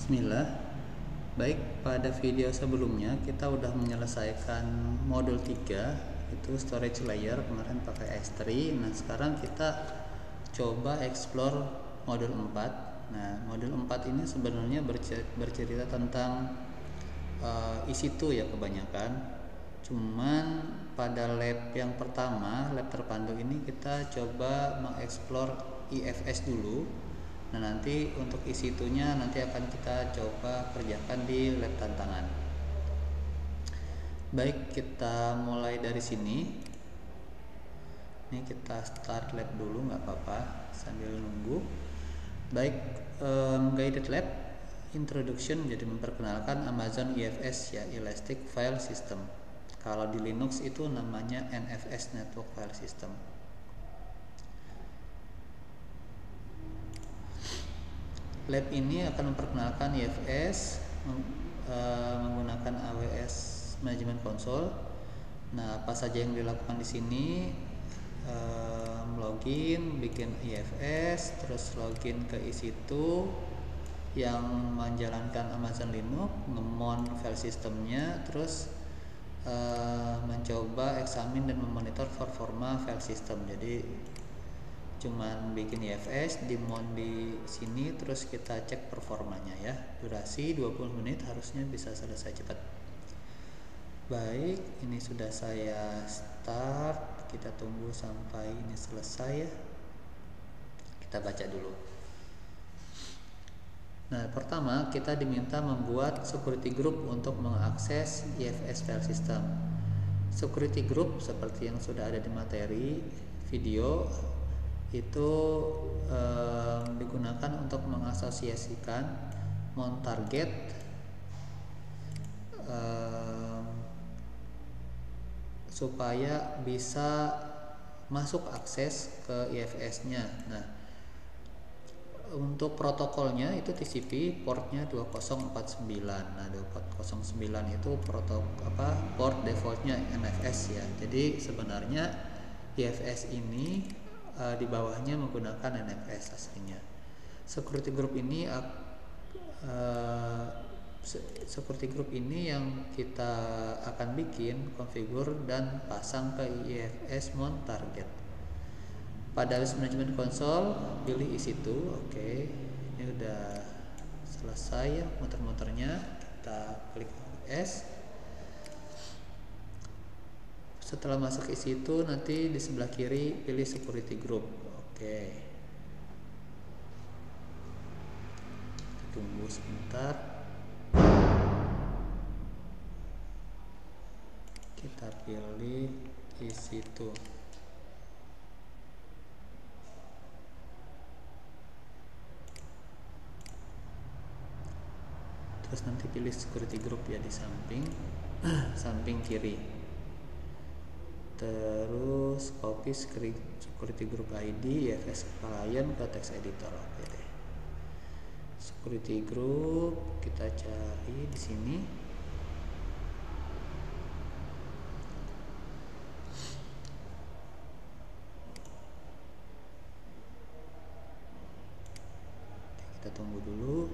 Bismillah. Baik, pada video sebelumnya kita udah menyelesaikan modul 3 itu storage layer, kemarin pakai S3. Nah, sekarang kita coba explore modul 4. Nah, modul 4 ini sebenarnya bercerita tentang EC2 ya kebanyakan. Cuman pada lab yang pertama, lab terpandu ini kita coba mengeksplor IFS dulu. Nah, nanti untuk EC2-nya nanti akan kita coba kerjakan di lab tantangan. Baik, kita mulai dari sini. Ini kita start lab dulu, nggak apa-apa sambil nunggu. Baik, guided lab introduction, jadi memperkenalkan Amazon EFS ya, Elastic File System. Kalau di Linux itu namanya NFS, Network File System. Lab ini akan memperkenalkan EFS menggunakan AWS Management Console. Nah, apa saja yang dilakukan di sini? Login, bikin EFS, terus login ke EC2 yang menjalankan Amazon Linux, nge-mount file sistemnya, terus mencoba eksamin dan memonitor performa file system. Jadi cuman bikin EFS, di mount di sini, terus kita cek performanya ya. Durasi 20 menit, harusnya bisa selesai cepat. Baik, ini sudah saya start. Kita tunggu sampai ini selesai ya. Kita baca dulu. Nah, pertama kita diminta membuat security group untuk mengakses EFS file system. Security group seperti yang sudah ada di materi video itu digunakan untuk mengasosiasikan mount target supaya bisa masuk akses ke EFS-nya. Nah, untuk protokolnya itu TCP, portnya 2049. Nah, 2049 itu port defaultnya NFS ya. Jadi sebenarnya EFS ini di bawahnya menggunakan NFS aslinya. Security group ini yang kita akan bikin, configure dan pasang ke EFS mount target. Pada list management console pilih EC2. Oke. Ini udah selesai ya muter-muternya. Kita klik S. Setelah masuk EC2 nanti di sebelah kiri pilih security group. Oke. Tunggu sebentar. Kita pilih EC2. Terus nanti pilih security group ya di samping kiri. Terus copy security group ID EFS client ke text editor. Oke deh. Security group kita cari di sini. Kita tunggu dulu.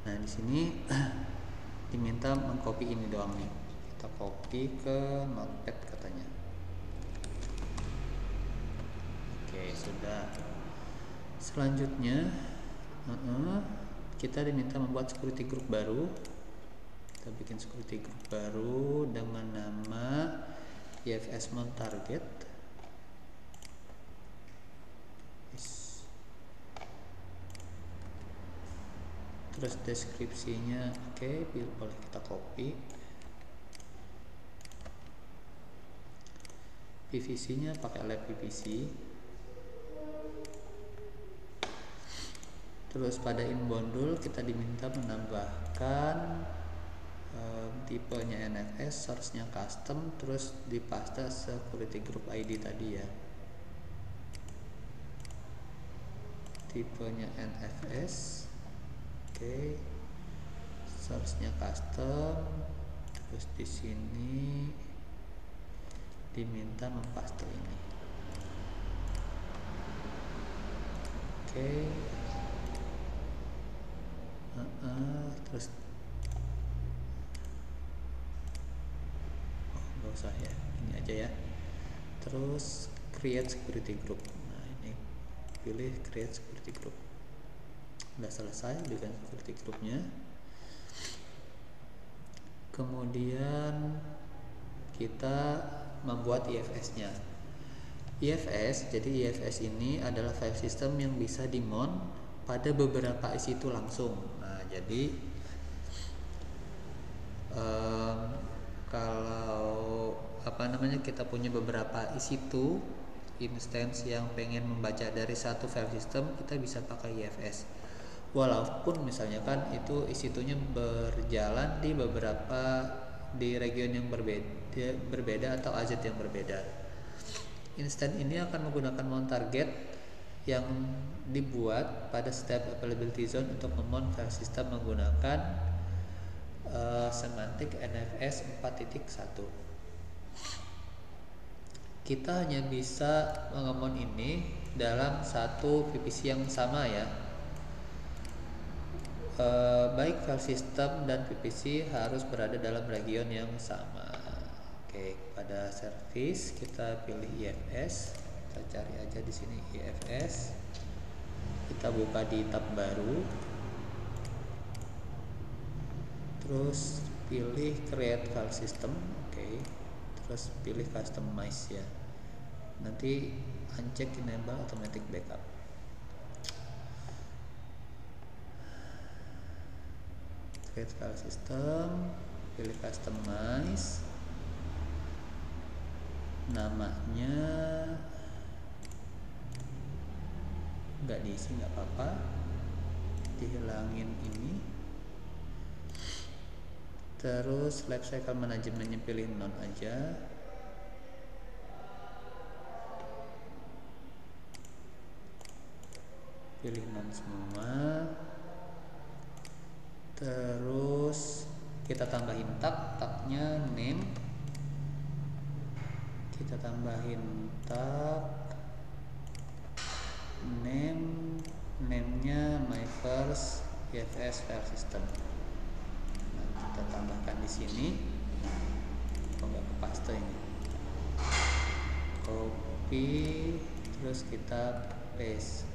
Nah, di sini diminta mengcopy ini doang nih. Kita copy ke notepad katanya. Oke, sudah. Selanjutnya kita diminta membuat security group baru. Kita bikin security group baru dengan nama EFS mount target. Terus deskripsinya oke, boleh kita copy. PVC-nya pakai lab PVC. Terus pada inboundul kita diminta menambahkan tipenya NFS, source-nya custom, terus dipaste security group ID tadi ya. Tipenya NFS. Oke. Source-nya custom. Terus di sini diminta mempaste ini. Oke. terus nggak usah ya, ini aja ya. Terus create security group. Nah ini pilih create security group. Udah selesai bikin security groupnya. Kemudian kita membuat IFS-nya. IFS, jadi IFS ini adalah file system yang bisa dimount pada beberapa EC2 langsung. Nah, jadi kalau kita punya beberapa EC2 instance yang pengen membaca dari satu file system, kita bisa pakai IFS. Walaupun misalnya kan itu EC2-nya berjalan di region yang berbeda atau AZ yang berbeda. Instance ini akan menggunakan mount target yang dibuat pada step availability zone untuk memount file system menggunakan semantik NFS 4.1. Kita hanya bisa mengemon ini dalam satu VPC yang sama ya. Baik file system dan VPC harus berada dalam region yang sama. Oke, pada service kita pilih IFS. Kita cari aja di sini IFS. Kita buka di tab baru. Terus pilih create file system. Oke. Terus pilih customize ya. Nanti uncheck enable automatic backup. Create file system, pilih customize. Namanya nggak diisi, nggak apa-apa, dihilangin ini. Terus lifecycle manajemennya pilih none aja. Pilih none semua. Terus kita tambahin tabnya name. Kita tambahin tab name-nya my first IFS file system. Nah, kita tambahkan di sini. Kok nggak kepaste ini? Copy, terus kita paste.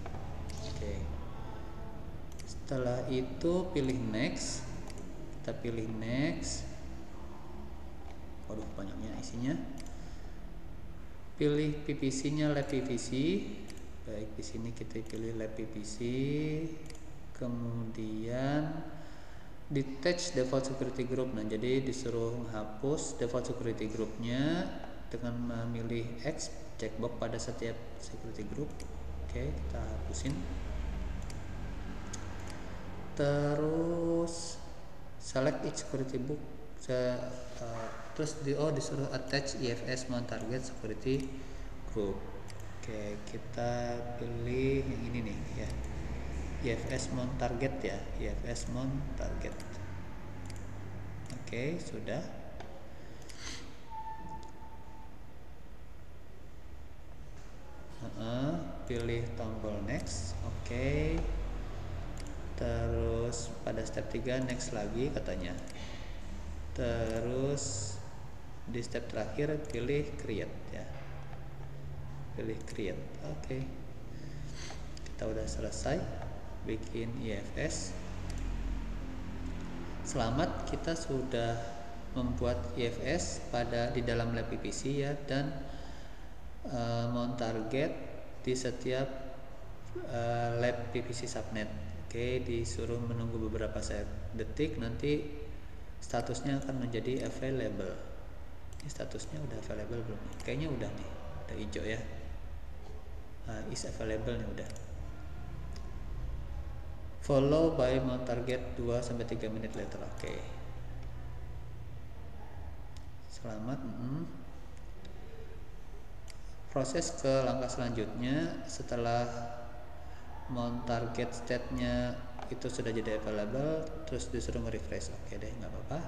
Oke. Setelah itu pilih next. Kita pilih next. Waduh, banyaknya isinya. Pilih PVC-nya lab PVC. Baik, di sini kita pilih lab PVC. Kemudian detach default security group. Nah, jadi disuruh menghapus default security groupnya dengan memilih X checkbox pada setiap security group. Oke, kita hapusin. Terus select each security book. Terus disuruh attach IFS mount target security group. Oke, kita pilih yang ini nih ya, IFS mount target ya, IFS mount target. Oke, sudah. Pilih tombol next. Oke. Terus pada step 3 next lagi katanya. Terus di step terakhir pilih create ya, pilih create. Oke. Kita udah selesai bikin IFS. Selamat, kita sudah membuat IFS di dalam lab PVC ya, dan mount target di setiap lab PVC subnet. Oke, disuruh menunggu beberapa detik, nanti statusnya akan menjadi available. Ini statusnya udah available belum? Kayaknya udah nih, udah hijau ya. Is available nih udah. Follow by mount target 2-3 menit later. Oke. Selamat. Proses ke langkah selanjutnya setelah mount target state-nya itu sudah jadi available, terus disuruh nge-refresh. Oke deh, nggak apa-apa.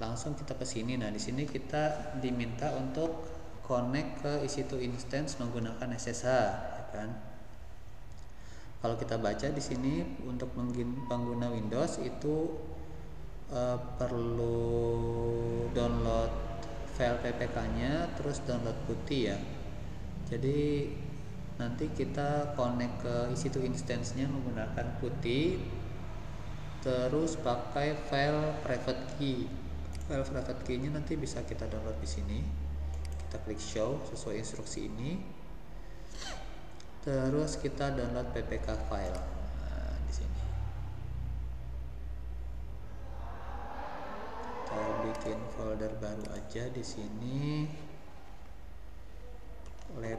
Langsung kita ke sini. Nah, di sini kita diminta untuk connect ke EC2 instance menggunakan SSH, ya kan? Kalau kita baca di sini untuk pengguna Windows itu perlu download file ppk-nya, terus download PuTTY ya. Jadi nanti kita connect ke EC2 instance-nya menggunakan PuTTY, terus pakai file private key. File private key-nya nanti bisa kita download di sini. Kita klik show sesuai instruksi ini. Terus kita download ppk file. Nah, di sini. Kita bikin folder baru aja di sini. Lab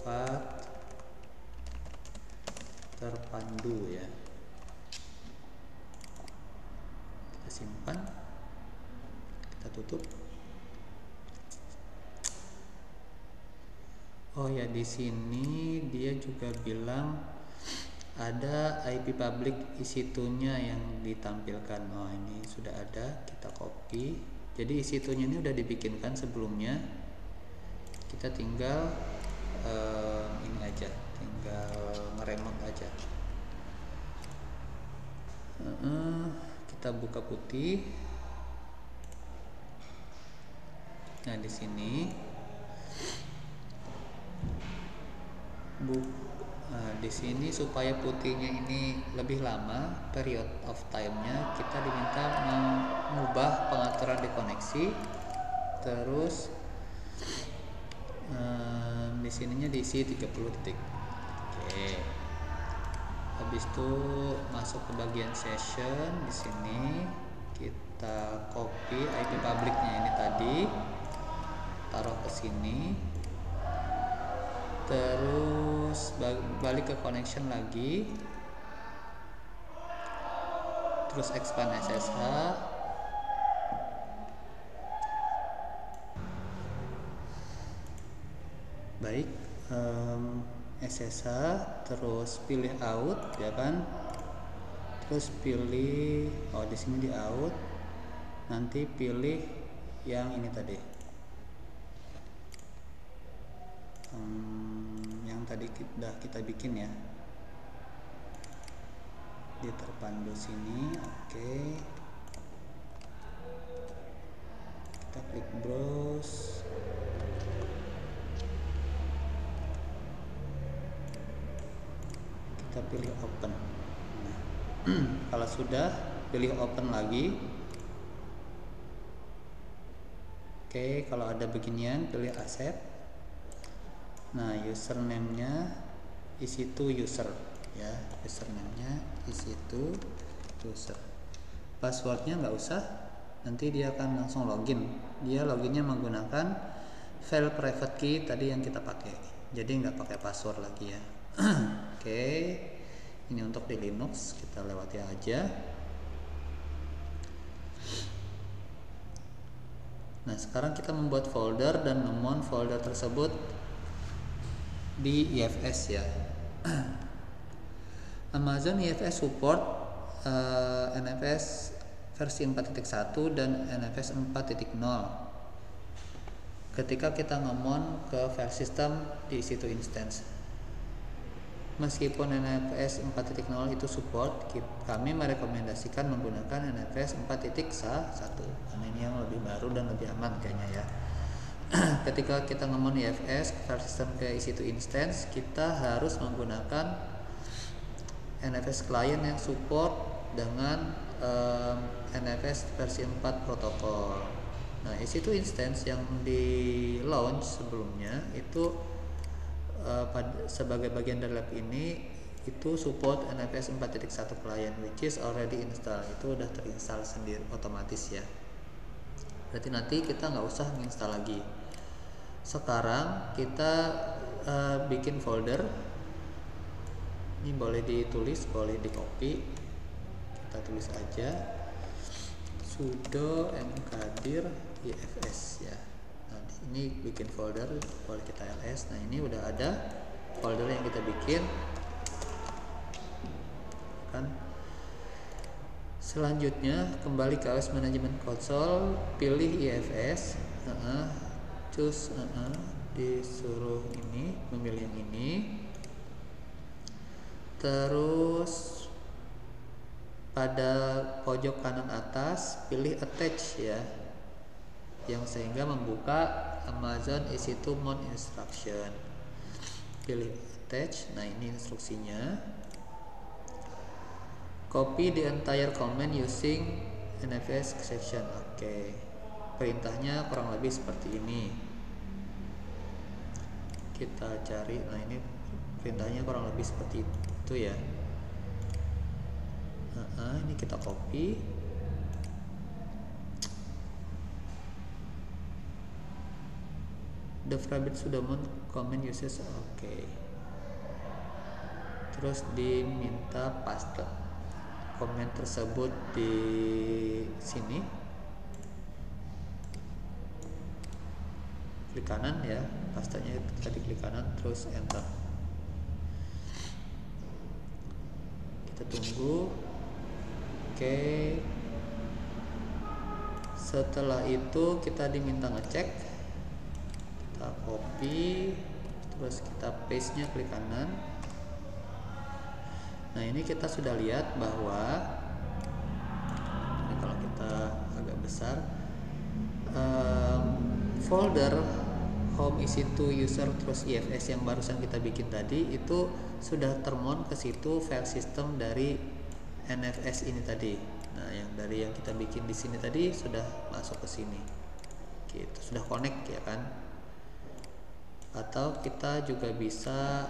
4 terpandu ya. Kita simpan. Kita tutup. Oh ya, di sini dia juga bilang ada IP public EC2-nya yang ditampilkan. Oh, ini sudah ada, kita copy. Jadi EC2-nya ini udah dibikinkan sebelumnya. Kita tinggal ini aja, tinggal nge-remote aja. Kita buka PuTTY. Nah, di sini di sini supaya PuTTY-nya ini lebih lama, period of time-nya kita diminta mengubah pengaturan di koneksi. Terus di sininya diisi 30 detik. Oke. Habis itu masuk ke bagian session. Di sini kita copy IP public-nya ini tadi, taruh ke sini. Terus balik ke connection lagi, terus expand SSH, baik, SSH, terus pilih out ya kan, terus pilih di sini di out, nanti pilih yang ini tadi, yang tadi kita bikin ya, di terpandu sini. Oke, kita klik browse, kita pilih open. Nah, kalau sudah, pilih open lagi. Oke, kalau ada beginian pilih accept. Nah, username-nya EC2 user ya, username-nya EC2 user. Passwordnya nggak usah, nanti dia akan langsung login. Dia loginnya menggunakan file private key tadi yang kita pakai, jadi nggak pakai password lagi ya. Oke, ini untuk di Linux, kita lewati aja. Nah, sekarang kita membuat folder dan memount folder tersebut di IFS ya. Amazon IFS support NFS versi 4.1 dan NFS 4.0 ketika kita nge-mount ke file system di EC2 instance. Meskipun NFS 4.0 itu support, kami merekomendasikan menggunakan NFS 4.1 karena ini yang lebih baru dan lebih aman kayaknya ya. Ketika kita nge-mount IFS file system ke EC2 instance, kita harus menggunakan NFS client yang support dengan NFS versi 4 protokol. Nah, EC2 instance yang di launch sebelumnya itu sebagai bagian dari lab ini itu support NFS 4.1 client which is already installed. Itu udah terinstall sendiri otomatis ya. Berarti nanti kita nggak usah menginstal lagi. Sekarang kita bikin folder. Ini boleh ditulis, boleh di copy. Kita tulis aja sudo mkdir ifs ya. Nah, ini bikin folder, boleh kita ls. Nah, ini udah ada folder yang kita bikin kan. Selanjutnya kembali ke OS Management Console, pilih IFS, choose, disuruh ini, memilih yang ini. Terus pada pojok kanan atas pilih attach ya, yang sehingga membuka Amazon EC2 mount instruction. Pilih attach. Nah, ini instruksinya. Copy the entire command using NFS exception. Oke. Perintahnya kurang lebih seperti ini. Kita cari. Nah, ini perintahnya kurang lebih seperti itu ya. Ini kita copy. The private pseudonym command uses. Oke. Terus diminta paste komen tersebut di sini. Klik kanan ya, pastenya tadi klik kanan terus enter. Kita tunggu. Oke. Setelah itu kita diminta ngecek. Kita copy, terus kita paste nya klik kanan. Nah, ini kita sudah lihat bahwa ini kalau kita agak besar, folder home EC2 user terus EFS yang barusan kita bikin tadi itu sudah termount ke situ file system dari NFS ini tadi. Nah, yang dari yang kita bikin di sini tadi sudah masuk ke sini. Gitu, sudah connect ya kan? Atau kita juga bisa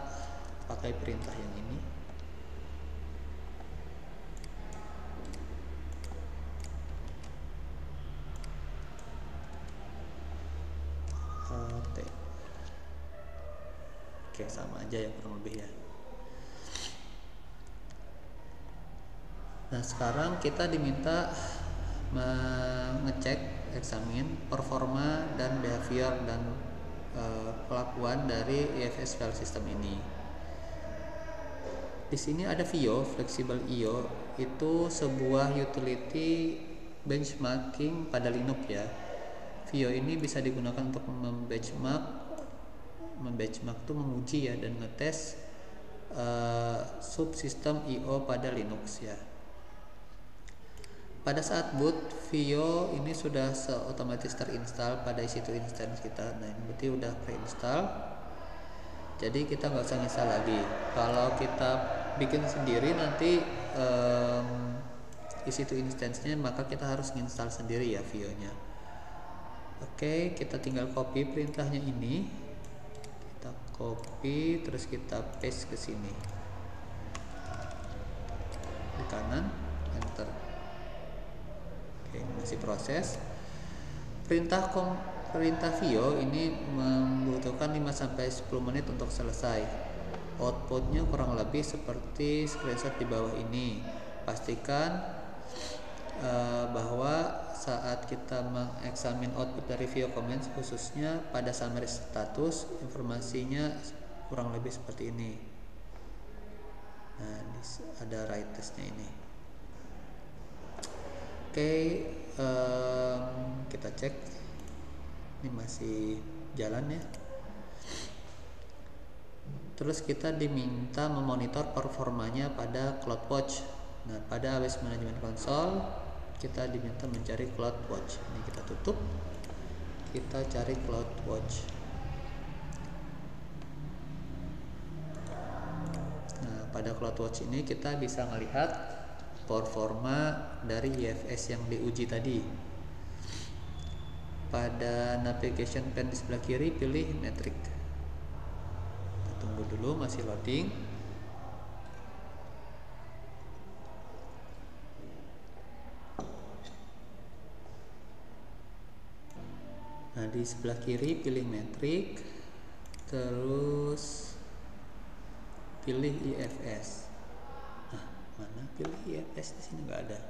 pakai perintah yang ini. Oke, sama aja ya kurang lebih ya. Nah, sekarang kita diminta mengecek, examine performa dan behavior dan kelakuan dari EFS file system ini. Di sini ada VIO, Flexible IO, itu sebuah utility benchmarking pada Linux ya. VIO ini bisa digunakan untuk membenchmark itu menguji ya dan ngetes subsistem IO pada Linux ya. Pada saat boot, VIO ini sudah otomatis terinstall pada EC2 instance kita. Nah, ini berarti udah pre-install. Jadi kita nggak usah install lagi. Kalau kita bikin sendiri nanti EC2 instance-nya, maka kita harus install sendiri ya VIO-nya. Oke, kita tinggal copy perintahnya ini. Kita copy terus kita paste ke sini. Di kanan, enter. Oke, masih proses. Perintah VIO ini membutuhkan 5-10 menit untuk selesai. Outputnya kurang lebih seperti screenshot di bawah ini. Pastikan bahwa saat kita mengeksamin output dari VIO commands, khususnya pada summary status, informasinya kurang lebih seperti ini. Nah, ada write testnya ini. Oke, kita cek. Ini masih jalan ya. Terus kita diminta memonitor performanya pada CloudWatch. Nah, pada AWS Management Console kita diminta mencari CloudWatch. Ini kita tutup. Kita cari CloudWatch. Nah, pada CloudWatch ini kita bisa melihat performa dari EFS yang diuji tadi. Pada navigation pane di sebelah kiri pilih metric. Kita tunggu dulu, masih loading. Nah, di sebelah kiri pilih metric, terus pilih EFS. Nah, mana pilih EFS? Di sini nggak ada.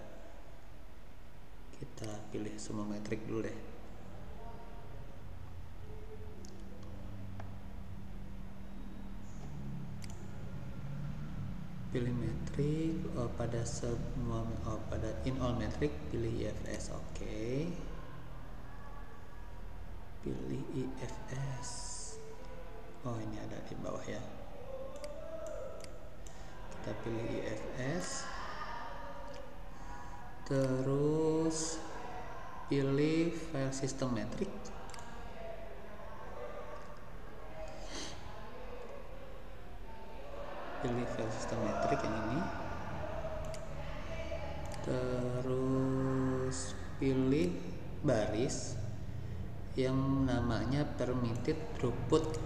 Kita pilih semua metric dulu deh. Pilih metric, pada semua, pada in all metric pilih EFS. Oke. Pilih EFS. Oh, ini ada di bawah ya. kita pilih IFS, terus pilih file system metric, pilih file system metric yang ini, terus pilih baris yang namanya permitted throughput,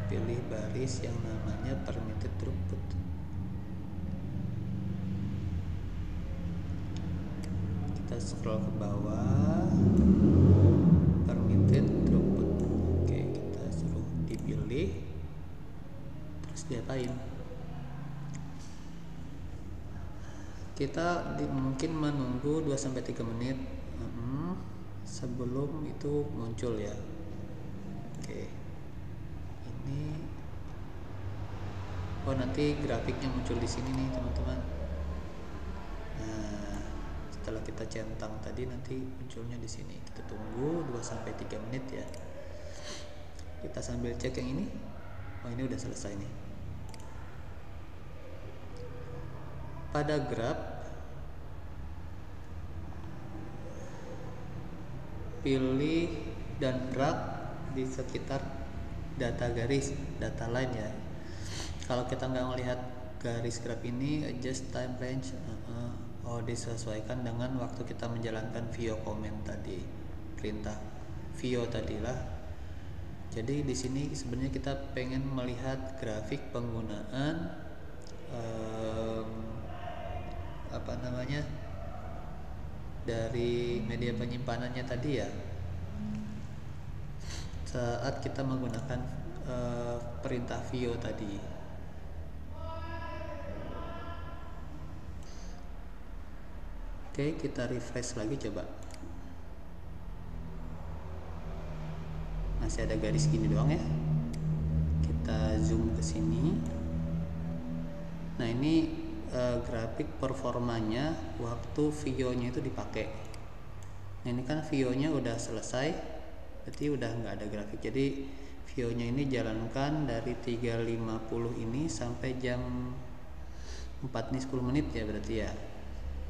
pilih baris yang namanya permitted throughput. Kita scroll ke bawah, permitted throughput. Oke, kita suruh dipilih, terus diapain? Kita mungkin menunggu 2-3 menit sebelum itu muncul ya. Oke, ini nanti grafiknya muncul di sini nih teman-teman. Nah, setelah kita centang tadi nanti munculnya di sini. Kita tunggu 2-3 menit ya. Kita sambil cek yang ini. Ini udah selesai nih. Pada grab pilih dan drag di sekitar data garis, data line ya. Kalau kita nggak melihat garis grab ini, adjust time range, disesuaikan dengan waktu kita menjalankan view comment tadi, perintah view tadi lah. Jadi di sini sebenarnya kita pengen melihat grafik penggunaan dari media penyimpanannya tadi ya, saat kita menggunakan perintah view tadi. Oke, kita refresh lagi coba. Masih ada garis gini doang ya. Kita zoom ke sini. Nah, ini grafik performanya waktu view-nya itu dipakai. Nah, ini kan view-nya udah selesai, berarti udah nggak ada grafik. Jadi view-nya ini jalankan dari 3.50 ini sampai jam 4 nih, 10 menit ya berarti ya.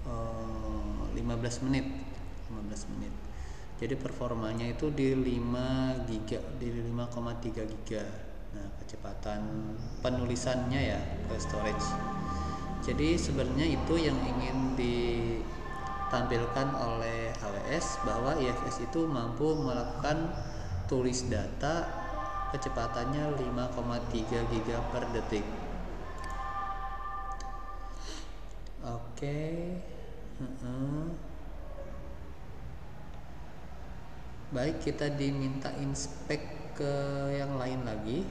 15 menit. Jadi performanya itu di 5 giga, di 5,3 giga. Nah, kecepatan penulisannya ya ke storage. Jadi sebenarnya itu yang ingin ditampilkan oleh AWS, bahwa IFS itu mampu melakukan tulis data kecepatannya 5,3 giga per detik. Oke. Baik, kita diminta inspek ke yang lain lagi.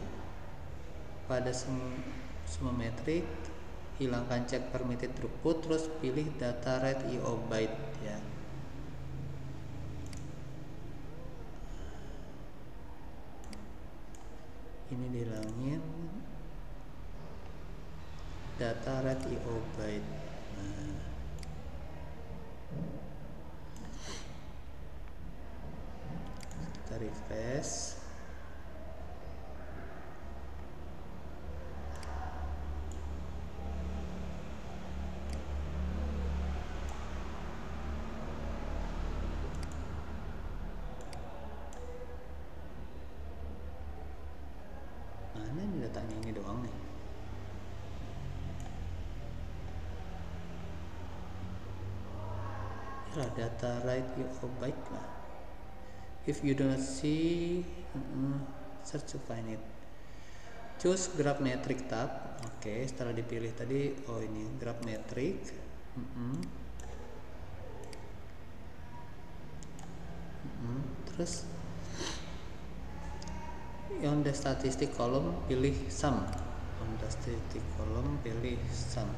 Pada semua metrik, hilangkan check permitted throughput, terus pilih data rate IO byte ya. Ini dihilangin data rate IO byte. Nah, kita refresh. Mana ini datanya, ini doang nih. Inilah data write IO byte lah. If you do not see, search to find it. Choose graph metric tab. Oke, setelah dipilih tadi, ini graph metric. Terus on the statistic column pilih sum. On the statistic column pilih sum.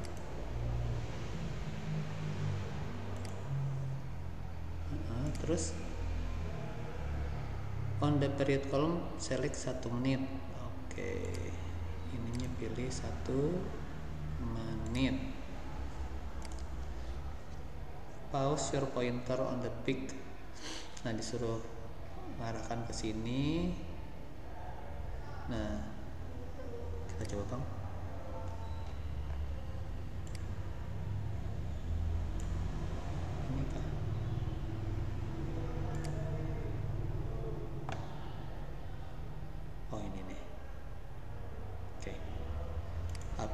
Terus on the period column select 1 menit. Oke, ininya pilih 1 menit. Pause your pointer on the peak. Nah, disuruh mengarahkan ke sini. Nah, kita coba bang.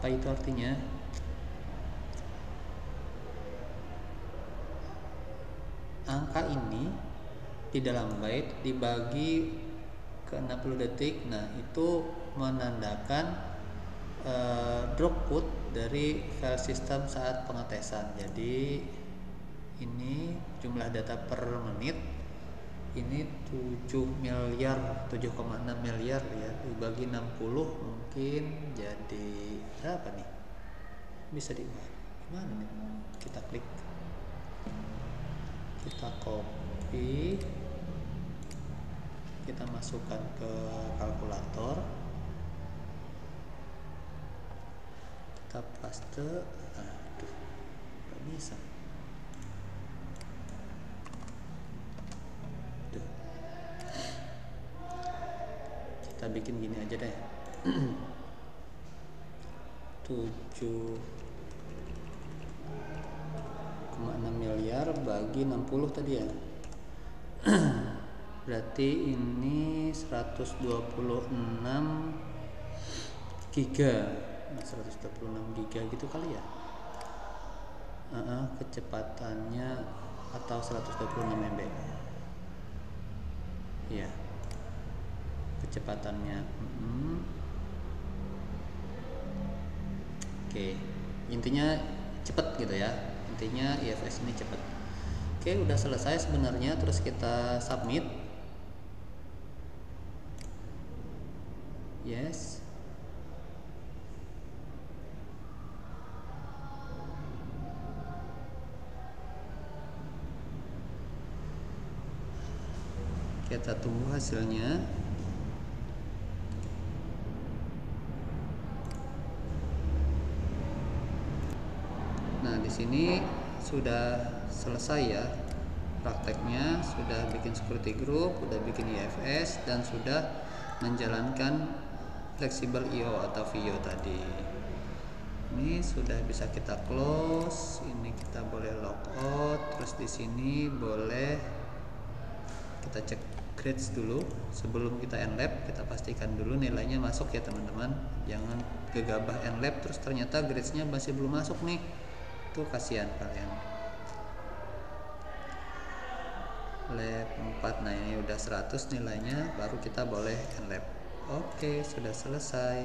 Apa itu artinya? Angka ini di dalam byte dibagi ke 60 detik. Nah, itu menandakan throughput dari file system saat pengetesan. Jadi ini jumlah data per menit ini 7 miliar 7,6 miliar ya, dibagi 60 mungkin jadi berapa nih? Bisa dibuat gimana nih? Kita klik, kita copy, kita masukkan ke kalkulator, kita paste. Aduh, gak bisa. Kita bikin gini aja deh. 7,6 miliar bagi 60 tadi ya. Berarti ini 126 giga. 126 giga gitu kali ya. Kecepatannya atau 126 MB. Iya. Kecepatannya. Oke, intinya cepet gitu ya. Intinya IFS ini cepet. Oke, udah selesai sebenarnya. Terus kita submit. Yes. Kita tunggu hasilnya. Nah, di sini sudah selesai ya prakteknya, sudah bikin security group, sudah bikin IFS, dan sudah menjalankan flexible IO atau VIO tadi. Ini sudah bisa kita close, ini kita boleh logout, terus di sini boleh kita cek grades dulu sebelum kita nlab. Kita pastikan dulu nilainya masuk ya teman-teman, jangan gegabah nlab terus ternyata gradesnya masih belum masuk nih, itu kasihan kalian. Lab 4, nah ini udah 100 nilainya, baru kita boleh nlab. Oke, sudah selesai.